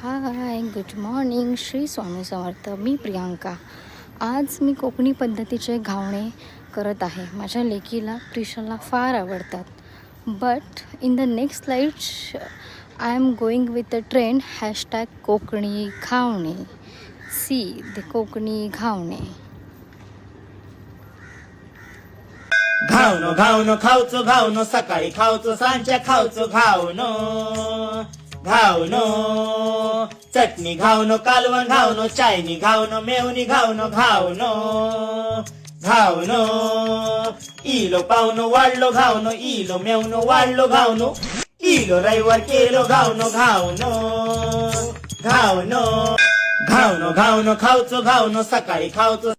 Hi good morning, Shri Swami Samarth. मी प्रियांका. आज मी कोकणी पद्धतीचे घावणे करत आहे. माझ्या लेकीला प्रिशाला फार आवडतात. But in the next slide I am going with the trend hashtag Konkani ghavne. See the Konkani ghavne. घावनो घावनो खाऊचो घावनो सकाळी खाऊचो सांच्या खाऊचो घावनो घावनो चटणी घावनो कालवण घावनो चायनी घावनो मेवणी घावनो घावनो घावनो इलो पावनो वाढलो घावनो इलो मेवनो वाढलो घावनो इलो रविवार केलो घावनो घावनो घावनो घावनो घावनो खाऊचो घावनो सकाळी खाऊचो